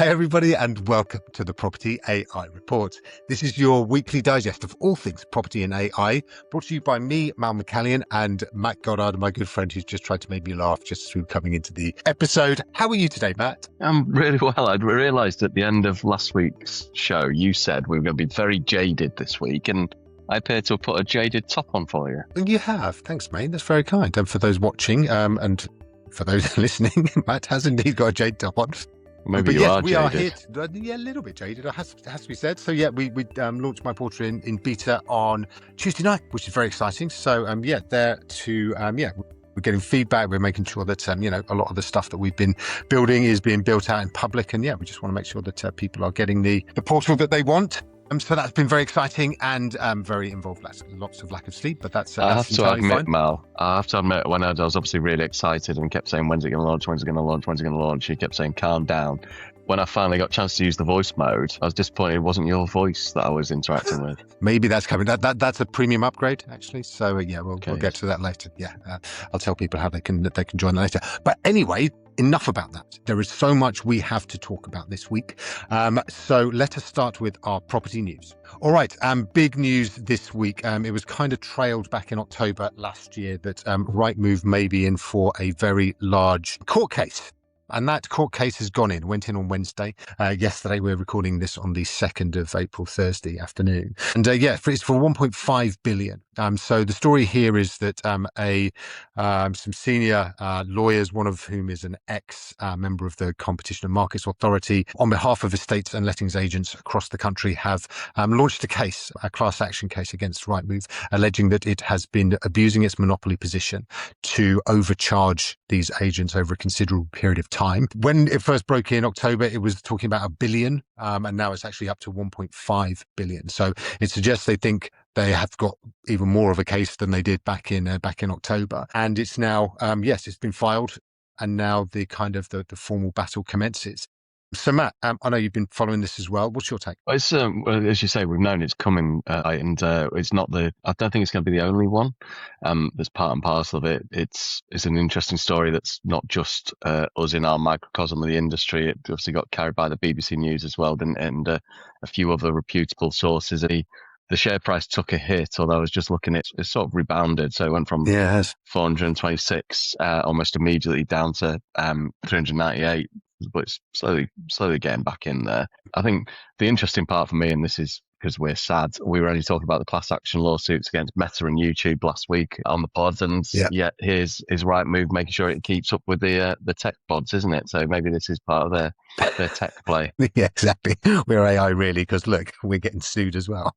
Hi, everybody, and welcome to the Property AI Report. This is your weekly digest of all things property and AI, brought to you by me, Mal McCallion, and Matt Goddard, my good friend who's just tried to make me laugh just through coming into the episode. How are you today, Matt? I'm really well. I realised at the end of last week's show, you said we were going to be very jaded this week, and I appear to have put a jaded top on for you. And you have. Thanks, mate. That's very kind. And for those watching, and for those listening, Matt has indeed got a jade top on. Maybe but you yes, are we jaded. are here. Yeah, a little bit jaded. It has to be said. So yeah, we launched My Portrait in beta on Tuesday night, which is very exciting. So there to we're getting feedback. We're making sure that a lot of the stuff that we've been building is being built out in public, and we just want to make sure that people are getting the portal that they want. So that's been very exciting and very involved. Lots of lack of sleep, but that's I have to admit, fine. Mal, when I was obviously really excited and kept saying, when's it going to launch, when's it going to launch, when's it going to launch? You kept saying, calm down. When I finally got a chance to use the voice mode, I was disappointed it wasn't your voice that I was interacting with. Maybe that's coming. That's a premium upgrade, actually. So we'll get to that later. I'll tell people how they can join that later. But anyway, enough about that. There is so much we have to talk about this week. So let us start with our property news. All right. Big news this week. It was kind of trailed back in October last year that Rightmove may be in for a very large court case. And that court case has went in on Wednesday. Yesterday, we're recording this on the 2nd of April, Thursday afternoon. And it's for 1.5 billion. So the story here is that some senior lawyers, one of whom is an ex-member of the Competition and Markets Authority, on behalf of estates and lettings agents across the country, have launched a class action case against Rightmove, alleging that it has been abusing its monopoly position to overcharge these agents over a considerable period of time. When it first broke in October, it was talking about $1 billion, and now it's actually up to 1.5 billion. So it suggests they think they have got even more of a case than they did back in October. And it's now, it's been filed, and now the formal battle commences. So Matt, I know you've been following this as well. What's your take? Well, it's, as you say, we've known it's coming, and it's not I don't think it's going to be the only one. There's part and parcel of it. It's an interesting story that's not just us in our microcosm of the industry. It obviously got carried by the BBC News as well, and a few other reputable sources. The share price took a hit, although I was just looking at it sort of rebounded. So it went from 426 almost immediately down to 398. But it's slowly getting back in there. I think the interesting part for me, and this is because we're sad, we were only talking about the class action lawsuits against Meta and YouTube last week on the pods, and yet here's Rightmove making sure it keeps up with the tech pods, isn't it? So maybe this is part of their tech play. Yeah, exactly. We're AI really, because look, we're getting sued as well.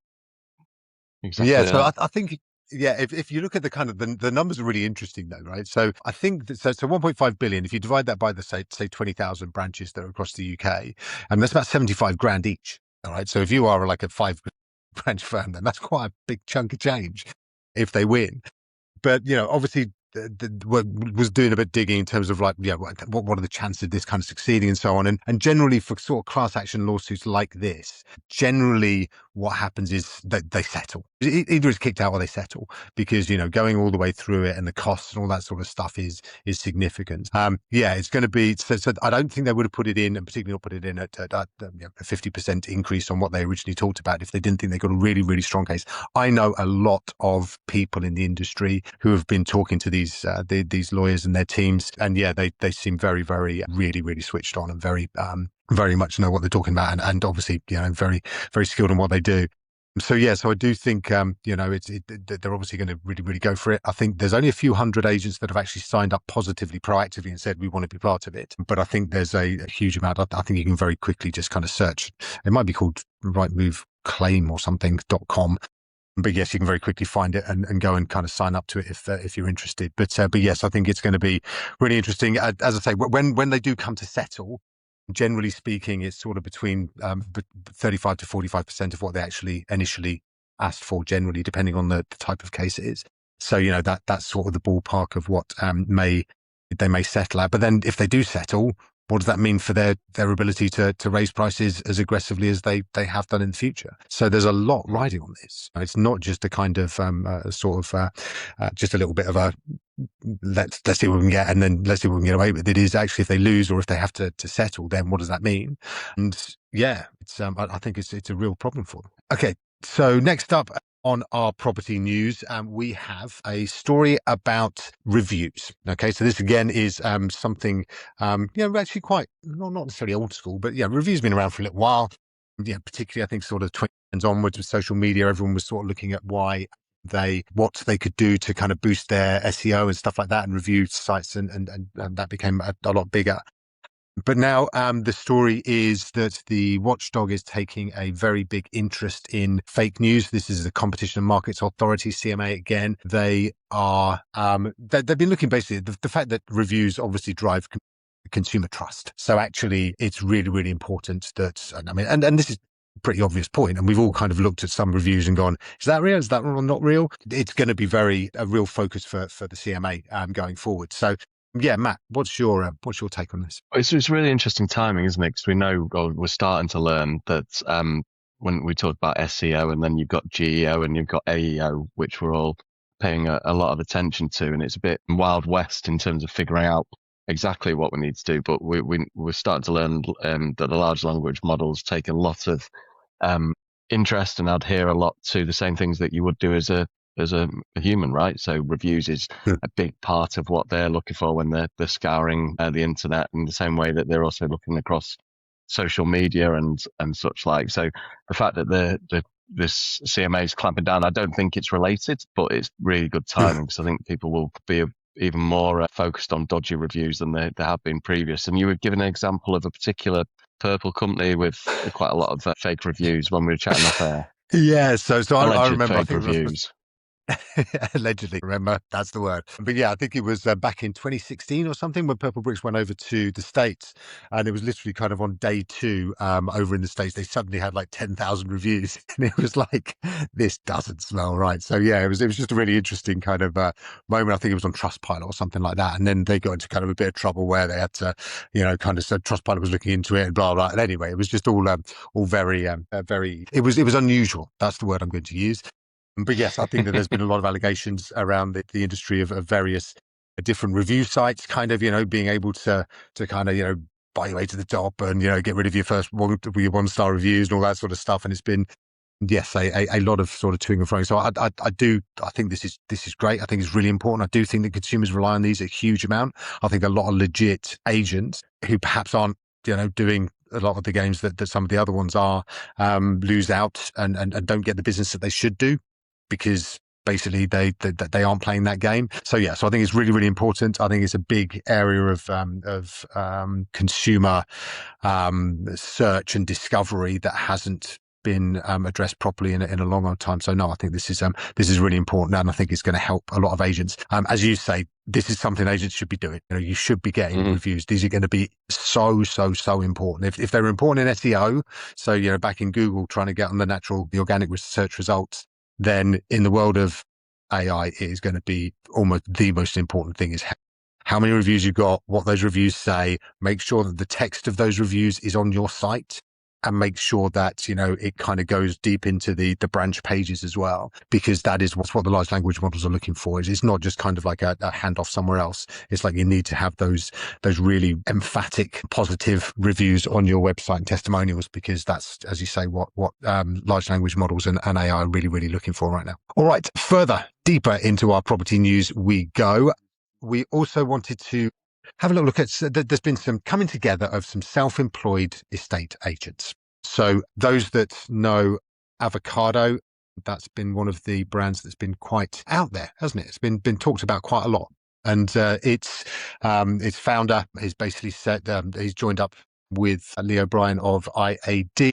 Exactly. So I think. Yeah, if you look at the numbers are really interesting though, right? So I think that, so 1.5 billion, if you divide that by the say 20,000 branches that are across the UK, and that's about 75 grand each. All right. So if you are like a 5 branch firm, then that's quite a big chunk of change if they win. But, obviously was doing a bit digging in terms of what are the chances of this kind of succeeding and so on. And generally for sort of class action lawsuits like this, generally what happens is that they settle. Either it's kicked out or they settle, because, going all the way through it and the costs and all that sort of stuff is significant. It's going to be, so I don't think they would have put it in, and particularly not put it in at a 50% increase on what they originally talked about if they didn't think they got a really, really strong case. I know a lot of people in the industry who have been talking to these lawyers and their teams, and they seem very, very, really, really switched on and very much know what they're talking about, and obviously very, very skilled in what they do. So I do think they're obviously going to really, really go for it. I think there's only a few hundred agents that have actually signed up positively, proactively, and said we want to be part of it. But I think there's a huge amount. I think you can very quickly just kind of search. It might be called Rightmove Claim or something.com. But yes, you can very quickly find it and go and kind of sign up to it if you're interested. But yes, I think it's going to be really interesting. As I say, when they do come to settle, generally speaking, it's sort of between 35 to 45% of what they actually initially asked for, generally, depending on the type of case it is. So, that's sort of the ballpark of what they may settle at. But then if they do settle, what does that mean for their ability to raise prices as aggressively as they have done in the future? So there's a lot riding on this. It's not just a kind of just a little bit of a let's see what we can get, and then let's see what we can get away with. It is actually, if they lose or if they have to settle, then what does that mean? And yeah, it's I think it's a real problem for them. Okay, so next up on our property news, we have a story about reviews. Okay, so this again is something actually quite not necessarily old school, but yeah, reviews have been around for a little while. Yeah, particularly I think sort of 20 onwards with social media, everyone was sort of looking at what they could do to kind of boost their SEO and stuff like that, and review sites, and that became a lot bigger. But now the story is that the watchdog is taking a very big interest in fake news. This is the Competition and Markets Authority, CMA again. They are they've been looking basically at the fact that reviews obviously drive consumer trust. So actually, it's really, really important that, and I mean, and this is a pretty obvious point, and we've all kind of looked at some reviews and gone, is that real? Is that not real? It's going to be a real focus for the CMA going forward. So yeah, Matt, what's your take on this? It's really interesting timing, isn't it? Because we know, or we're starting to learn that when we talk about SEO, and then you've got GEO and you've got AEO, which we're all paying a lot of attention to, and it's a bit Wild West in terms of figuring out exactly what we need to do. But we're starting to learn that the large language models take a lot of interest and adhere a lot to the same things that you would do as a human, right? So reviews is a big part of what they're looking for when they're scouring the internet, in the same way that they're also looking across social media and such like. So the fact that this CMA is clamping down, I don't think it's related, but it's really good timing, because I think people will be even more focused on dodgy reviews than they have been previous. And you were given an example of a particular purple company with quite a lot of fake reviews when we were chatting off air. Yeah, so I Alleged remember, I fake think reviews. allegedly, remember, that's the word. But yeah, I think it was back in 2016 or something when Purple Bricks went over to the States, and it was literally kind of on day 2 over in the States, they suddenly had like 10,000 reviews, and it was like, this doesn't smell right. So yeah, it was just a really interesting kind of moment. I think it was on Trustpilot or something like that, and then they got into kind of a bit of trouble where they had to, kind of said Trustpilot was looking into it and blah blah. And anyway, it was just all very very. It was unusual. That's the word I'm going to use. But yes, I think that there's been a lot of allegations around the industry of various different review sites, kind of, being able to kind of, buy your way to the top and, get rid of your first your 1-star reviews and all that sort of stuff. And it's been, yes, a lot of sort of toing and froing. So I think this is great. I think it's really important. I do think that consumers rely on these a huge amount. I think a lot of legit agents who perhaps aren't, doing a lot of the games that some of the other ones are, lose out and don't get the business that they should do, because basically they aren't playing that game. So yeah, so I think it's really, really important. I think it's a big area of consumer search and discovery that hasn't been addressed properly in a long, long time. So no, I think this is really important, and I think it's going to help a lot of agents. As you say, this is something agents should be doing. You should be getting reviews. These are going to be so important. If they're important in SEO, so back in Google trying to get on the organic search results, then in the world of AI, it is going to be almost the most important thing, is how many reviews you got, what those reviews say. Make sure that the text of those reviews is on your site, and make sure that, it kind of goes deep into the branch pages as well, because that is what the large language models are looking for. It's not just kind of like a handoff somewhere else. It's like you need to have those really emphatic, positive reviews on your website and testimonials, because that's, as you say, what large language models and AI are really, really looking for right now. All right, further, deeper into our property news we go. We also wanted to have a little look at, there's been some coming together of some self-employed estate agents. So those that know Avocado, that's been one of the brands that's been quite out there, hasn't it? It's been talked about quite a lot. And its founder is basically said, he's joined up with Lee O'Brien of IAD.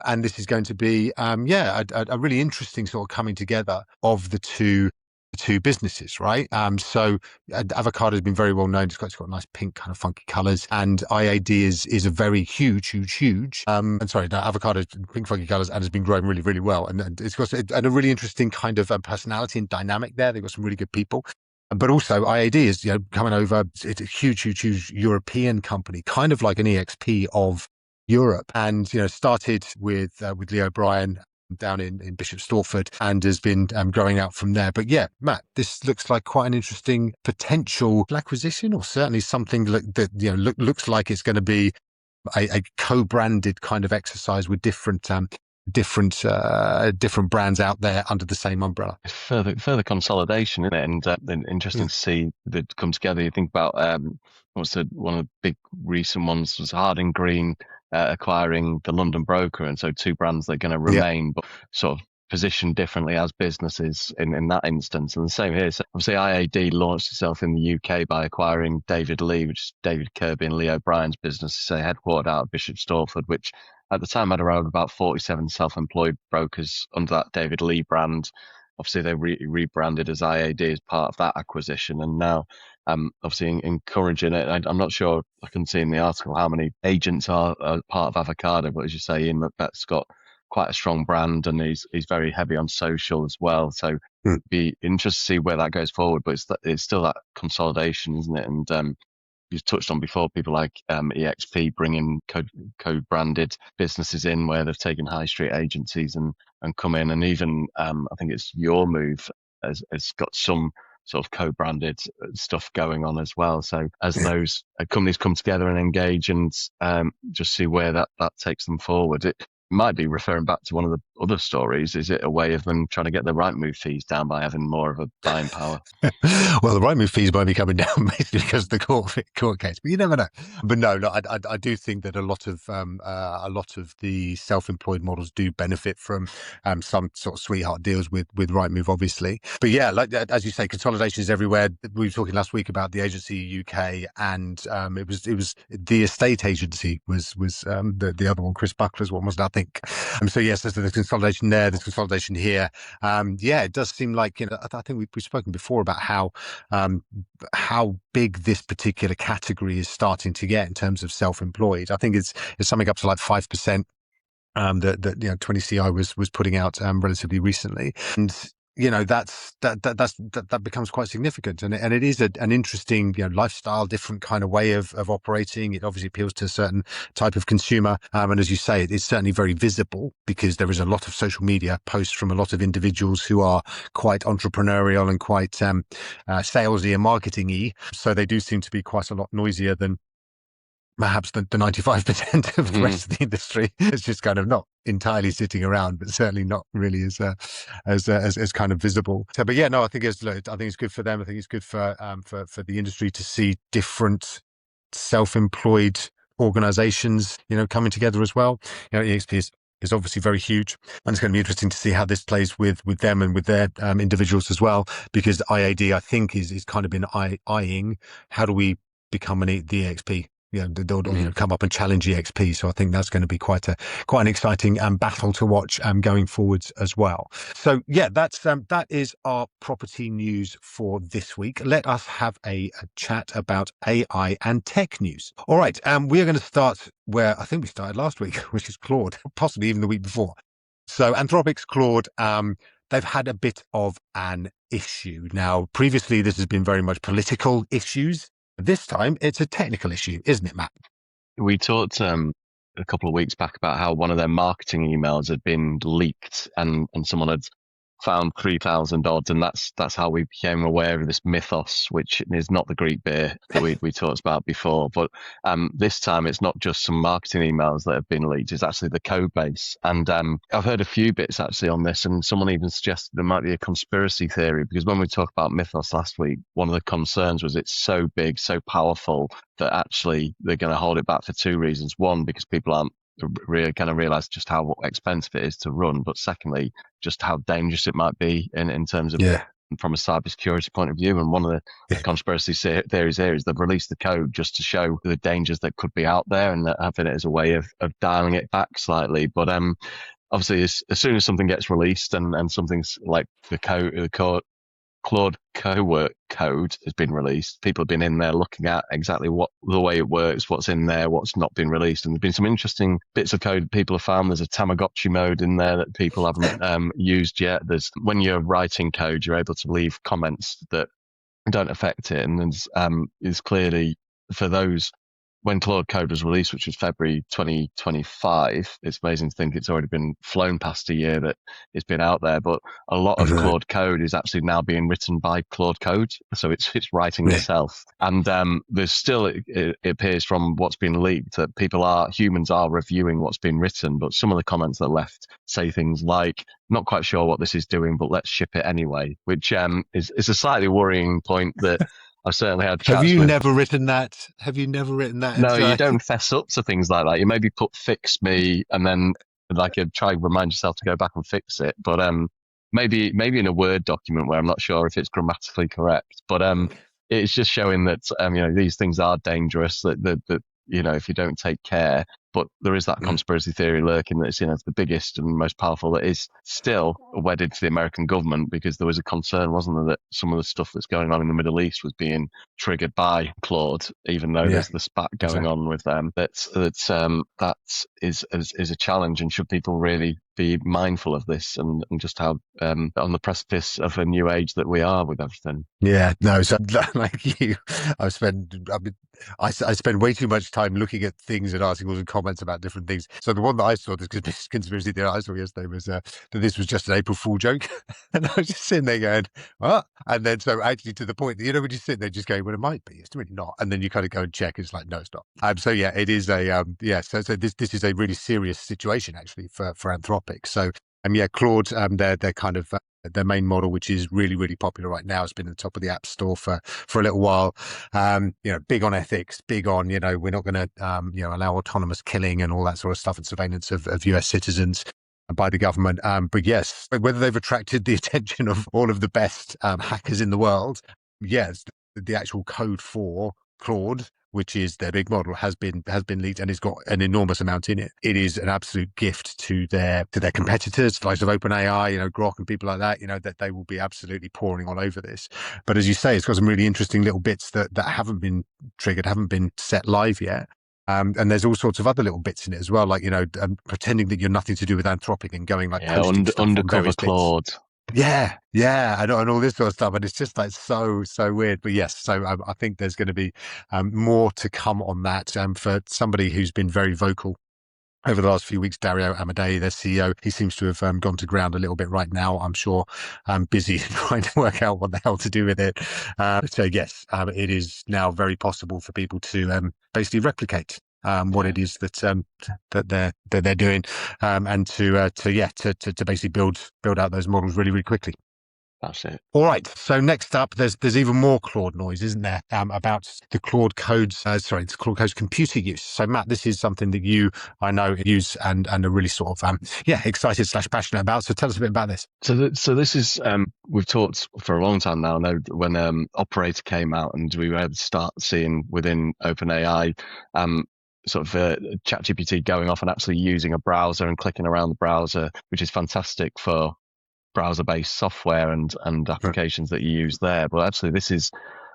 And this is going to be, a really interesting sort of coming together of the two businesses, right? So Avocado has been very well known. It's got nice pink kind of funky colors, and IAD is a very huge. Avocado pink funky colors and has been growing really, really well, and it's got a really interesting kind of personality and dynamic there. They've got some really good people. But also IAD is coming over. It's a huge European company, kind of like an EXP of Europe, and started with Lee O'Brien down in Bishop Stortford and has been growing out from there. But yeah, Matt, this looks like quite an interesting potential acquisition, or certainly something that looks like it's going to be a co-branded kind of exercise with different brands out there under the same umbrella. Further consolidation, isn't it? And interesting to see that come together. You think about one of the big recent ones was Harding Green acquiring the London Broker, and so two brands that are going to Yeah. remain, but sort of positioned differently as businesses in that instance. And the same here. So obviously IAD launched itself in the UK by acquiring David Lee, which is David Kirby and Lee O'Brien's business, say headquartered out of Bishop Stortford, which at the time had around about 47 self-employed brokers under that David Lee brand. Obviously, they rebranded as IAD as part of that acquisition, and now obviously encouraging it. I'm not sure, I couldn't see in the article how many agents are part of Avocado, but as you say, Ian Macbeth's got quite a strong brand, and he's very heavy on social as well. So be interested to see where that goes forward. But it's still that consolidation, isn't it? And you've touched on before, people like EXP bringing co-branded businesses in where they've taken high street agencies and come in, and even I think it's Your Move has got some sort of co-branded stuff going on as well. So as those companies come together and engage, and just see where that takes them forward, it might be referring back to one of the other stories. Is it a way of them trying to get the Rightmove fees down by having more of a buying power? Well, the Rightmove fees might be coming down basically because of the court case, but you never know. But no, I do think that a lot of the self-employed models do benefit from some sort of sweetheart deals with Rightmove, obviously. But yeah, like as you say, consolidation is everywhere. We were talking last week about the agency UK, and it was the estate agency was the other one, Chris Buckler's one, wasn't it, I think. So yes, there's the consolidation there, there's consolidation here. Yeah, it does seem like, I think we've spoken before about how big this particular category is starting to get in terms of self-employed. I think it's something up to like 5%. That 20CI was putting out relatively recently, and that becomes quite significant, and it is an interesting lifestyle, different kind of way of operating. It obviously appeals to a certain type of consumer, and as you say, it's certainly very visible because there is a lot of social media posts from a lot of individuals who are quite entrepreneurial and quite salesy and marketing-y, so they do seem to be quite a lot noisier than perhaps the 95% of the rest of the industry. Is just kind of not entirely sitting around, but certainly not really as kind of visible. So, but yeah, no, I think it's good for them. I think it's good for the industry to see different self-employed organizations, coming together as well. EXP is obviously very huge, and it's going to be interesting to see how this plays with them and with their individuals as well, because IAD, I think, is kind of been eyeing how do we become the EXP. They'll come up and challenge EXP. So I think that's going to be quite an exciting battle to watch going forwards as well. So yeah, that is our property news for this week. Let us have a chat about AI and tech news. All right, we are going to start where I think we started last week, which is Claude, possibly even the week before. So Anthropic's Claude, they've had a bit of an issue. Now, previously, this has been very much political issues. This time, it's a technical issue, isn't it, Matt? We talked a couple of weeks back about how one of their marketing emails had been leaked, and someone had found 3,000 odds, and that's how we became aware of this mythos, which is not the Greek beer that we talked about before. But this time, it's not just some marketing emails that have been leaked; it's actually the code base. And I've heard a few bits actually on this, and someone even suggested there might be a conspiracy theory, because when we talked about mythos last week, one of the concerns was it's so big, so powerful that actually they're going to hold it back for two reasons. One, because people aren't really kind of realize just how expensive it is to run, but secondly, just how dangerous it might be in terms of from a cybersecurity point of view. And one of the conspiracy theories here is they've released the code just to show the dangers that could be out there, and having it as a way of dialing it back slightly. But obviously, as soon as something gets released and something's like the Claude co-work code has been released, people have been in there looking at exactly what the way it works, what's in there, what's not been released, and there's been some interesting bits of code people have found. There's a Tamagotchi mode in there that people haven't used yet. There's, when you're writing code, you're able to leave comments that don't affect it, and there's clearly, for those when Claude Code was released, which was February 2025, it's amazing to think it's already been flown past a year that it's been out there. But a lot of Mhm. Claude Code is actually now being written by Claude Code, so it's writing Yeah. itself. And there's still, it appears from what's been leaked that humans are reviewing what's been written, but some of the comments that are left say things like, "Not quite sure what this is doing, but let's ship it anyway," which is a slightly worrying point that I've certainly had Have chats you with. never written that? Have you never written that? And No, you so, don't fess up to things like that. You maybe put "fix me" and then like try and remind yourself to go back and fix it. But maybe in a Word document where I'm not sure if it's grammatically correct. But it's just showing that these things are dangerous. That if you don't take care. But there is that conspiracy theory lurking that it's the biggest and most powerful that is still wedded to the American government, because there was a concern, wasn't there, that some of the stuff that's going on in the Middle East was being triggered by Claude, even though yeah, there's the spat going exactly. on with them. That is a challenge, and should people really be mindful of this, and just how on the precipice of a new age that we are with everything. Yeah, no. So like you, I've spent, I mean, I spend way too much time looking at things and articles and comments about different things. So the one that I saw, this conspiracy theory I saw yesterday was that this was just an April Fool joke, and I was just sitting there going, "What?" And then so actually to the point that when you sit there just going, "Well, it might be. It's really not." And then you kind of go and check. It's like, no, it's not. So yeah, it is a yeah. So this is a really serious situation actually for Anthropic. So yeah, Claude, they're kind of their main model, which is really, really popular right now. It's been at the top of the App Store for a little while. Big on ethics, big on, we're not going to, allow autonomous killing and all that sort of stuff and surveillance of US citizens by the government. But yes, whether they've attracted the attention of all of the best hackers in the world, yes, the actual code for Claude, which is their big model, has been leaked and it's got an enormous amount in it. It is an absolute gift to their competitors, like of OpenAI, Grok and people like that, that they will be absolutely pouring all over this. But as you say, it's got some really interesting little bits that haven't been triggered, haven't been set live yet. And there's all sorts of other little bits in it as well, like, pretending that you're nothing to do with Anthropic and going like Yeah, posting stuff on undercover various bits. Claude. Yeah, and all this sort of stuff, and it's just like so weird. But yes, so I think there's going to be more to come on that. For somebody who's been very vocal over the last few weeks, Dario Amadei, their CEO, he seems to have gone to ground a little bit right now. I'm sure busy trying to work out what the hell to do with it. So yes, it is now very possible for people to basically replicate what Yeah, it is that they're doing, and to basically build out those models really, really quickly. that's it. All right. So next up, there's even more Claude noise, isn't there? About the Claude code's the Claude code's computer use. So Matt, this is something that I know, use and are really sort of excited / passionate about. So tell us a bit about this. So this is we've talked for a long time now. I know when Operator came out and we were able to start seeing within OpenAI sort of ChatGPT going off and actually using a browser and clicking around the browser, which is fantastic for browser-based software and Right. applications that you use there. But actually,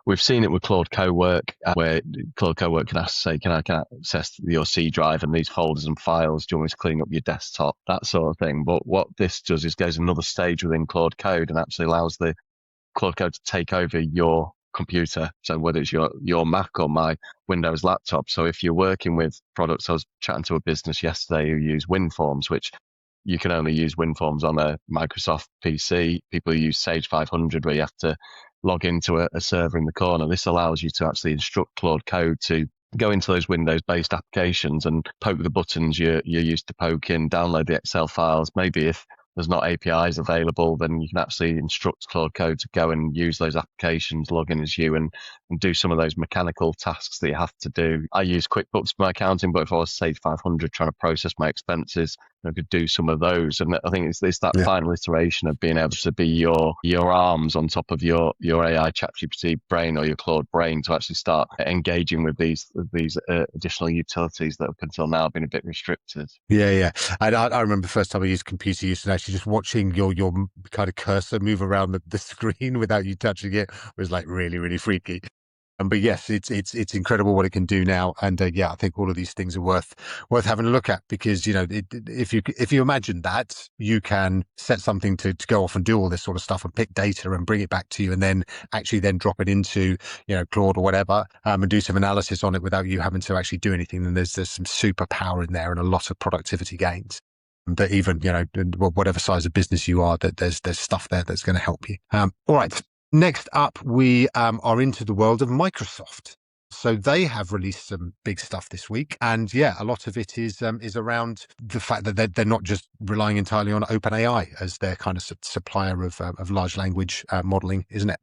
we've seen it with Claude Cowork, where Claude Cowork can ask, say, can I access your C drive and these folders and files? Do you want me to clean up your desktop? That sort of thing. But what this does is goes another stage within Claude Code and actually allows the Claude Code to take over your computer. So whether it's your Mac or my Windows laptop. So if you're working with products, I was chatting to a business yesterday who use WinForms, which you can only use WinForms on a Microsoft PC. People who use Sage 500, where you have to log into a server in the corner. This allows you to actually instruct Claude Code to go into those Windows-based applications and poke the buttons you're used to poking, download the Excel files. Maybe if there's not APIs available, then you can actually instruct Claude Code to go and use those applications, log in as you, and do some of those mechanical tasks that you have to do. I use QuickBooks for my accounting, but if I was Sage 500 trying to process my expenses, I could do some of those. And I think it's that Yeah. final iteration of being able to be your arms on top of your AI ChatGPT brain or your Claude brain to actually start engaging with these additional utilities that up until now have been a bit restricted. Yeah. And I remember the first time I used computer use and actually just watching your kind of cursor move around the screen without you touching it was like really, really freaky. But yes, it's incredible what it can do now, and yeah, I think all of these things are worth having a look at because if you imagine that you can set something to go off and do all this sort of stuff and pick data and bring it back to you, and then actually then drop it into Claude or whatever, and do some analysis on it without you having to actually do anything. Then there's some superpower in there and a lot of productivity gains. That even whatever size of business you are, that there's stuff there that's going to help you. All right. Next up, we are into the world of Microsoft. So they have released some big stuff this week, and yeah, a lot of it is around the fact that they're not just relying entirely on OpenAI as their kind of supplier of large language modeling, isn't it?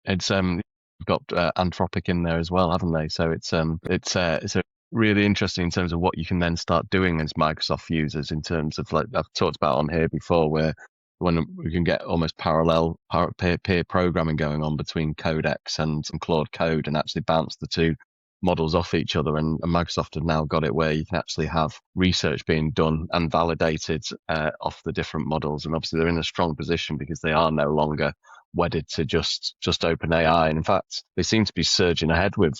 It's got Anthropic in there as well, haven't they? So it's a really interesting in terms of what you can then start doing as Microsoft users in terms of, like I've talked about on here before, where when we can get almost parallel peer programming going on between Codex and Claude Code and actually bounce the two models off each other. And Microsoft have now got it where you can actually have research being done and validated off the different models. And obviously they're in a strong position because they are no longer wedded to just OpenAI. And in fact, they seem to be surging ahead with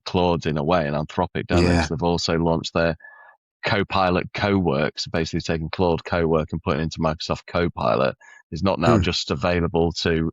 Claude in a way, and Anthropic, don't they? So they've also launched their Copilot Cowork, so basically taking Claude Cowork and putting it into Microsoft Copilot, is not now just available to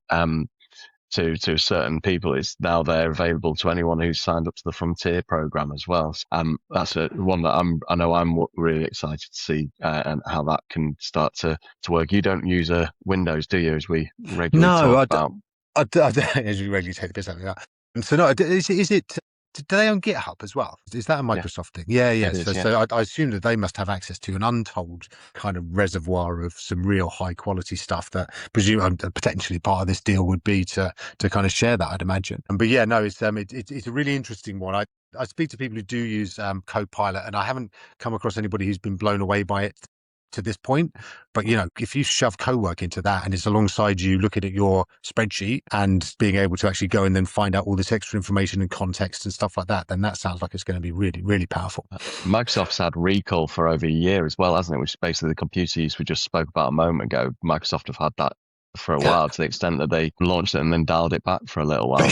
certain people. It's now they're available to anyone who's signed up to the Frontier program as well. So, that's one that I know I'm really excited to see and how that can start to work. You don't use a Windows, do you? As we regularly talk about. As you regularly take the piss out of that. And so no, is it? Do they own GitHub as well? Is that a Microsoft thing? Yeah, yeah. So I assume that they must have access to an untold kind of reservoir of some real high quality stuff that presume potentially part of this deal would be to kind of share that, I'd imagine. But yeah, no, it's a really interesting one. I speak to people who do use Copilot, and I haven't come across anybody who's been blown away by it to this point. But if you shove Cowork into that and it's alongside you looking at your spreadsheet and being able to actually go and then find out all this extra information and context and stuff like that, then that sounds like it's going to be really, really powerful. Microsoft's had Recall for over a year as well, hasn't it? Which is basically the computer use we just spoke about a moment ago. Microsoft have had that for a while, to the extent that they launched it and then dialed it back for a little while.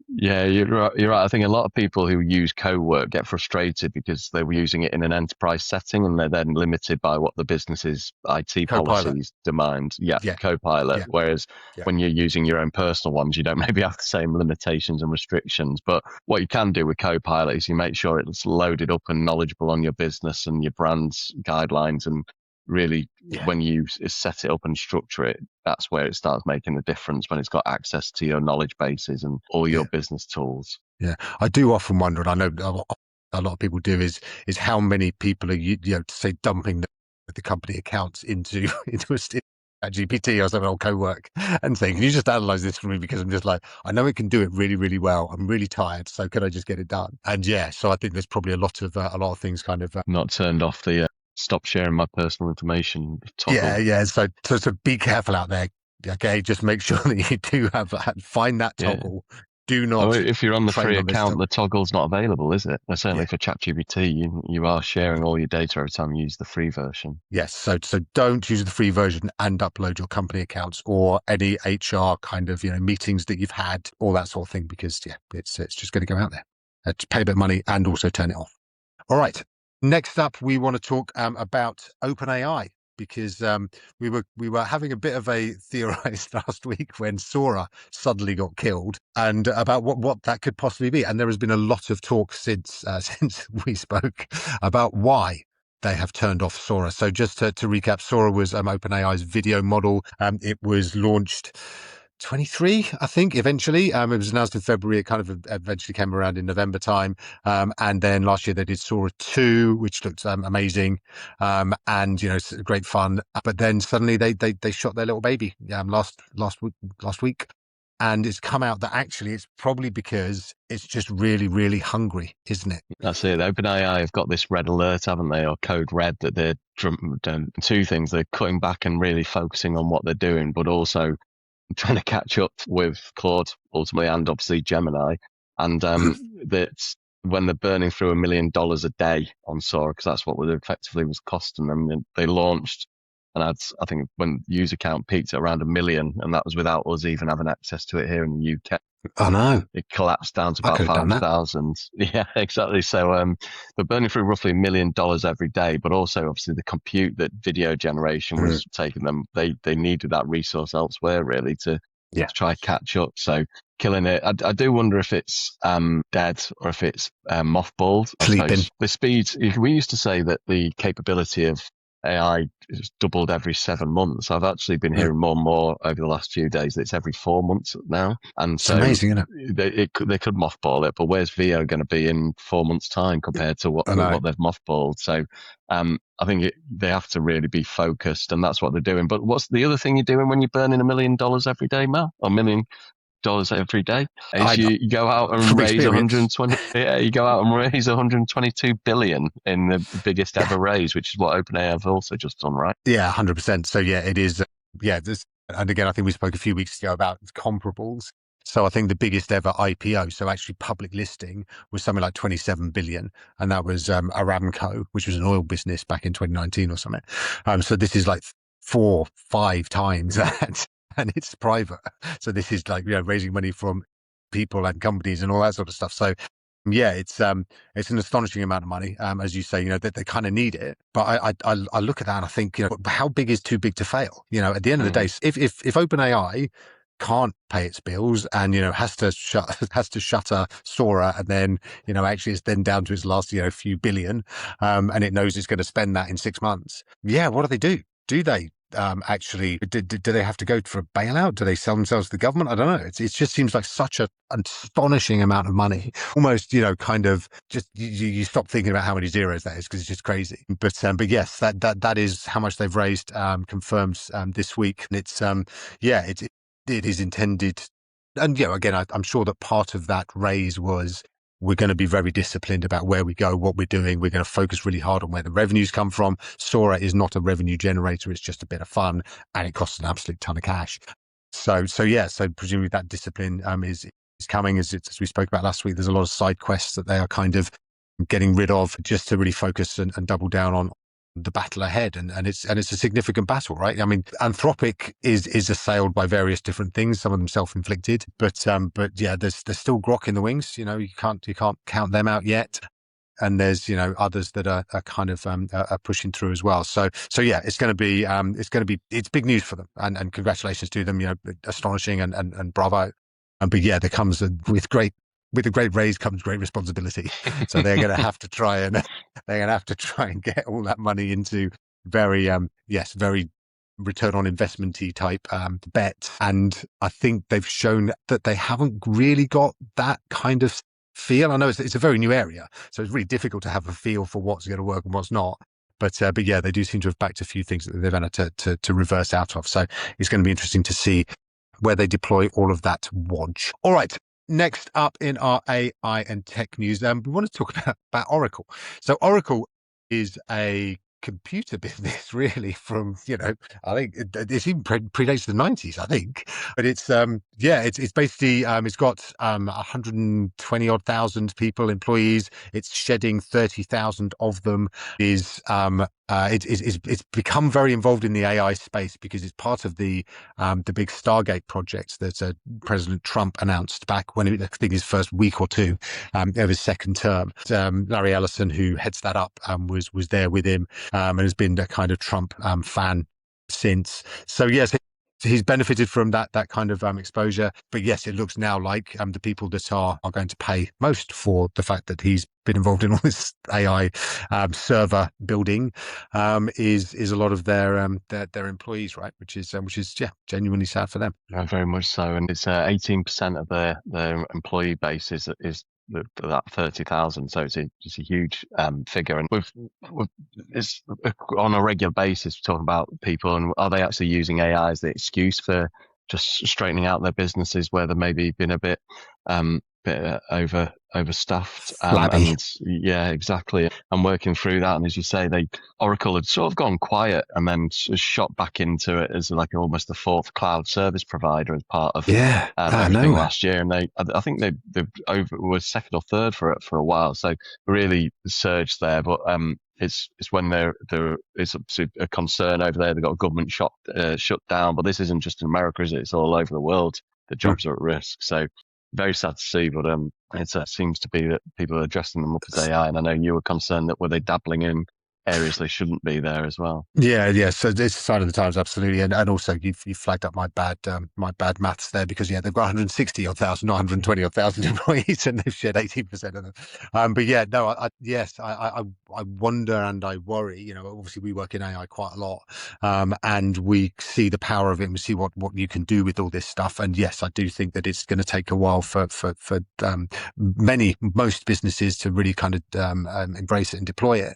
Yeah, you're right. I think a lot of people who use Cowork get frustrated because they were using it in an enterprise setting and they're then limited by what the business's IT policies demand. Yeah, Copilot. Yeah. Whereas when you're using your own personal ones, you don't maybe have the same limitations and restrictions. But what you can do with Copilot is you make sure it's loaded up and knowledgeable on your business and your brand's guidelines, and really when you set it up and structure it, that's where it starts making a difference, when it's got access to your knowledge bases and all your business tools. I do often wonder, and I know a lot of people do, is how many people are say dumping the company accounts into a GPT or something on Cowork and saying, can you just analyze this for me, because I'm just like, I know it can do it really, really well. I'm really tired, so can I just get it done? And so I think there's probably a lot of things kind of not turned off the stop sharing my personal information toggle. So be careful out there. Okay, just make sure that you do find that toggle. Do not. If you're on the free account, the toggle's not available, is it? Certainly for ChatGPT, you are sharing all your data every time you use the free version. Yes, so don't use the free version and upload your company accounts or any HR kind of meetings that you've had, all that sort of thing, because it's just going to go out there. Pay a bit of money and also turn it off. All right. Next up, we want to talk about OpenAI, because we were having a bit of a theorized last week when Sora suddenly got killed, and about what that could possibly be. And there has been a lot of talk since we spoke about why they have turned off Sora. So just to recap, Sora was OpenAI's video model. It was launched 23, I think, eventually. It was announced in February. It kind of eventually came around in November time. And then last year they did Sora 2, which looked amazing. And, great fun. But then suddenly they shot their little baby last week. And it's come out that actually it's probably because it's just really, really hungry, isn't it? That's it. OpenAI have got this red alert, haven't they, or code red, that they're doing two things. They're cutting back and really focusing on what they're doing, but also trying to catch up with Claude ultimately, and obviously Gemini. And that's when they're burning through $1 million a day on Sora, because that's what it effectively was costing them. They launched And I think when user count peaked at around 1 million, and that was without us even having access to it here in the UK. I know. It collapsed down to I about could have done that. 500,000. Yeah, exactly. So they're burning through roughly $1 million every day, but also obviously the compute that video generation Mm, was taking them, they needed that resource elsewhere really to yeah, try catch up. So killing it. I do wonder if it's dead or if it's mothballed. I sleeping. suppose the speed. We used to say that the capability of AI is doubled every 7 months. I've actually been Mm, hearing more and more over the last few days that it's every 4 months now, and it's so amazing, isn't it? they could mothball it. But where's VO going to be in 4 months' time compared to I know. what they've mothballed? So I think they have to really be focused, and that's what they're doing. But what's the other thing you're doing when you're burning $1 million every day, Mel? Or $1 million every day? Is I you go out and from raise experience. 120. Yeah, you go out and raise 122 billion in the biggest Yeah, ever raise, which is what OpenAI have also just done, right? yeah, 100%. So yeah, it is. Yeah, this, and again, I think we spoke a few weeks ago about comparables. So I think the biggest ever IPO, so actually public listing, was something like 27 billion, and that was Aramco, which was an oil business back in 2019 or something. So this is like 4, 5 times that, and it's private. So this is like raising money from people and companies and all that sort of stuff. So yeah, it's an astonishing amount of money. As you say, that they kind of need it. But I look at that and I think, how big is too big to fail? At the end of the day, Mm. if OpenAI can't pay its bills and has to has to shutter Sora, and then actually it's then down to its last few billion, and it knows it's going to spend that in 6 months. Yeah, what do they do? Do they actually do they have to go for a bailout? Do they sell themselves to the government? I don't know. It just seems like such an astonishing amount of money. Almost, kind of just you stop thinking about how many zeros that is, because it's just crazy. But yes, that is how much they've raised, confirmed this week. And it's yeah, it is intended. And again, I'm sure that part of that raise was, we're going to be very disciplined about where we go, what we're doing. We're going to focus really hard on where the revenues come from. Sora is not a revenue generator. It's just a bit of fun, and it costs an absolute ton of cash. So yeah, so presumably that discipline is coming, as we spoke about last week. There's a lot of side quests that they are kind of getting rid of, just to really focus and double down on the battle ahead. And it's a significant battle, right? I mean, Anthropic is assailed by various different things, some of them self-inflicted, but yeah, there's still grok in the wings. You can't count them out yet. And there's others that are kind of are pushing through as well. So yeah, it's going to be it's big news for them, and congratulations to them. Astonishing, and bravo. But yeah, there comes with a great raise comes great responsibility. So they're going to have to try and get all that money into very very return on investment-y type bet. And I think they've shown that they haven't really got that kind of feel. I know it's a very new area, so it's really difficult to have a feel for what's going to work and what's not. But yeah, they do seem to have backed a few things that they've had to reverse out of. So it's going to be interesting to see where they deploy all of that wodge. All right. Next up in our AI and tech news, we want to talk about Oracle. So Oracle is a computer business, really, from I think it's even predates the 90s, I think. But it's it's basically it's got 120 odd thousand people, employees. It's shedding 30,000 of them. It's become very involved in the AI space, because it's part of the big Stargate project that President Trump announced back when I think his first week or two of his second term. Larry Ellison, who heads that up, was there with him, and has been a kind of Trump fan since. So yes, he's benefited from that kind of exposure. But yes, it looks now like the people that are going to pay most for the fact that he's been involved in all this AI server building is a lot of their employees, right? Which is yeah, genuinely sad for them. Yeah, very much so. And it's 18% of their employee base is that 30,000. So it's a huge figure. And it's on a regular basis, we're talking about people, and are they actually using AI as the excuse for just straightening out their businesses where they maybe been a bit overstaffed. Flabby. And yeah, exactly. I'm working through that. And as you say, Oracle had sort of gone quiet and then shot back into it as like almost the fourth cloud service provider as part of Yeah, I everything know. last year. And I think they over were second or third for it for a while. So really surged there. But it's when there is a concern over there. They've got a government shut down, but this isn't just in America, is it? It's all over the world. The jobs are at risk. So very sad to see, but it seems to be that people are dressing them up as AI. And I know you were concerned that were they dabbling in areas they shouldn't be there as well. Yeah. So it's a sign of the times, absolutely, and also you flagged up my bad maths there because yeah, they've got 160 odd thousand, not 120 odd thousand employees, and they've shared 18% of them. But yeah, no, yes, I wonder and I worry. You know, obviously we work in AI quite a lot, and we see the power of it, and we see what you can do with all this stuff. And yes, I do think that it's going to take a while for most businesses to really kind of embrace it and deploy it.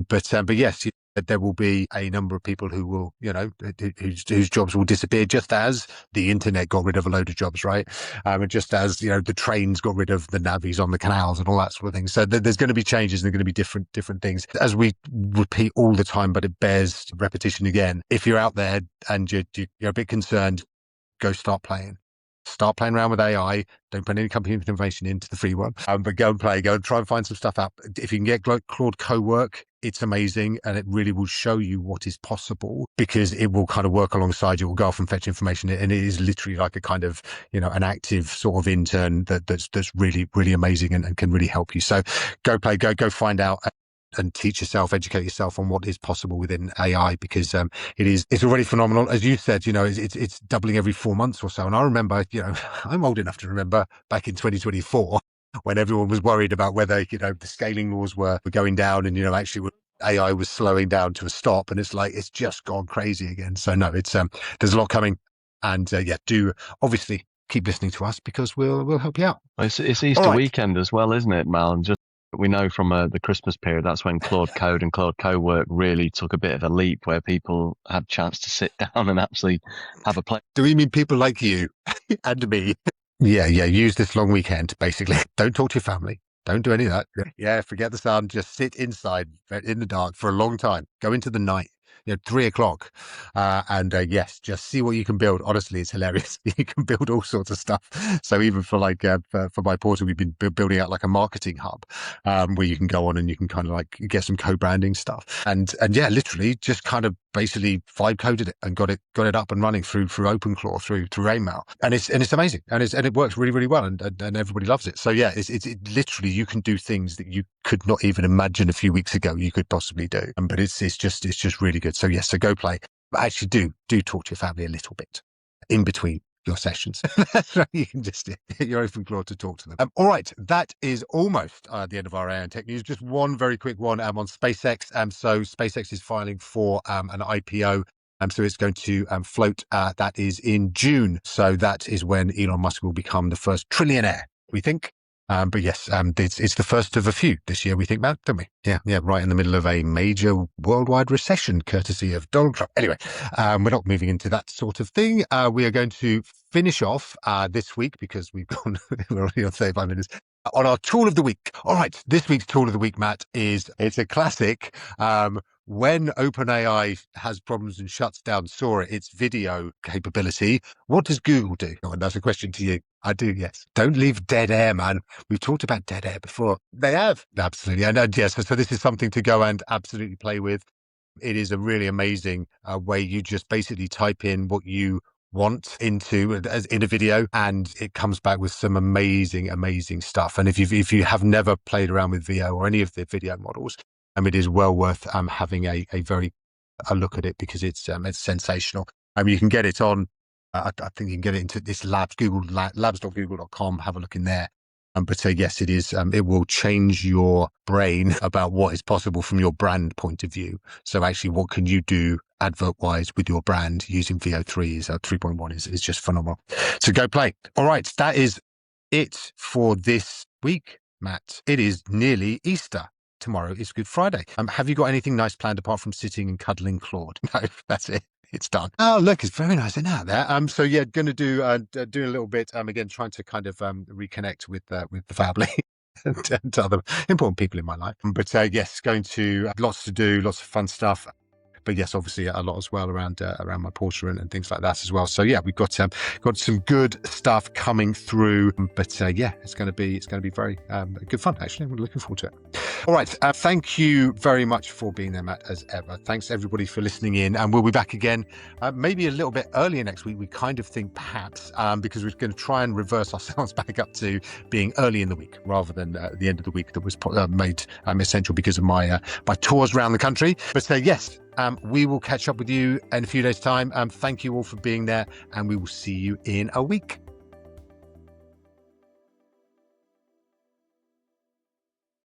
But yes, there will be a number of people who will, whose jobs will disappear, just as the internet got rid of a load of jobs, right? And just as the trains got rid of the navvies on the canals and all that sort of thing. So there's going to be changes, and there are going to be different things, as we repeat all the time. But it bears repetition again. If you're out there and you're a bit concerned, go start playing. Start playing around with AI. Don't put any company information into the free one, but go and play. Go and try and find some stuff out. If you can get Claude co-work, it's amazing, and it really will show you what is possible because it will kind of work alongside you. It will go off and fetch information, and it is literally like a kind of an active sort of intern that's really really amazing and can really help you. So go play, go find out. And teach yourself, educate yourself on what is possible within AI, because it's already phenomenal. As you said, it's doubling every 4 months or so. And I remember, I'm old enough to remember back in 2024 when everyone was worried about whether, the scaling laws were going down and, actually AI was slowing down to a stop. And it's like, it's just gone crazy again. So no, there's a lot coming. And do obviously keep listening to us because we'll help you out. It's Easter weekend as well, isn't it, Mal? And we know from the Christmas period, that's when Claude Code and Claude Co-work really took a bit of a leap, where people had a chance to sit down and actually have a play. Do we mean people like you and me? Yeah. Use this long weekend, basically. Don't talk to your family. Don't do any of that. Yeah, forget the sun. Just sit inside in the dark for a long time. Go into the night. 3 o'clock, and yes, just see what you can build. Honestly, it's hilarious. You can build all sorts of stuff. So even for for my portal, we've been building out like a marketing hub, where you can go on and you can kind of like get some co-branding stuff, and yeah, literally just kind of basically vibe coded it and got it up and running through OpenClaw, through email, and it's amazing, and it works really really well, and everybody loves it. So yeah, it's literally, you can do things that you could not even imagine a few weeks ago you could possibly do, but it's just really good. So yes, so go play, but actually do talk to your family a little bit in between your sessions. You can just hit your OpenClaw to talk to them. All right, that is almost the end of our AI and tech news. Just one very quick one on SpaceX. So SpaceX is filing for an IPO. So it's going to float. That is in June. So that is when Elon Musk will become the first trillionaire, we think. But yes, it's the first of a few this year, we think, Matt, don't we? Yeah, right in the middle of a major worldwide recession, courtesy of Donald Trump. Anyway, we're not moving into that sort of thing. We are going to finish off this week, because we're already on 35 minutes, on our tool of the week. All right, this week's tool of the week, Matt, it's a classic. When OpenAI has problems and shuts down Sora, its video capability, what does Google do? Oh, and that's a question to you. I do, yes. Don't leave dead air, man. We've talked about dead air before. They have. Absolutely. And yes, so this is something to go and absolutely play with. It is a really amazing way. You just basically type in what you want into as in a video, and it comes back with some amazing stuff. And if you have never played around with VO or any of the video models, it is well worth having a look at it, because it's sensational. You can get it on. I think you can get it into this labs.google.com. Have a look in there. But yes, it is. It will change your brain about what is possible from your brand point of view. So actually, what can you do advert-wise with your brand using VO3? 3.1 is just phenomenal. So go play. All right, that is it for this week, Matt. It is nearly Easter. Tomorrow is Good Friday. Have you got anything nice planned apart from sitting and cuddling Claude? No, that's it. It's done. Oh, look, it's very nice, isn't it, there? So yeah, going to do a little bit. Again, trying to kind of reconnect with the family. and to other important people in my life. But yes, going to lots to do, lots of fun stuff. But yes, obviously a lot as well around my Porsche and things like that as well. So yeah, we've got some good stuff coming through. But yeah, it's going to be very good fun actually. I'm looking forward to it. All right, thank you very much for being there, Matt, as ever. Thanks everybody for listening in, and we'll be back again maybe a little bit earlier next week. We kind of think perhaps because we're going to try and reverse ourselves back up to being early in the week rather than the end of the week that was made essential because of my tours around the country. But yes. We will catch up with you in a few days' time. Thank you all for being there, and we will see you in a week.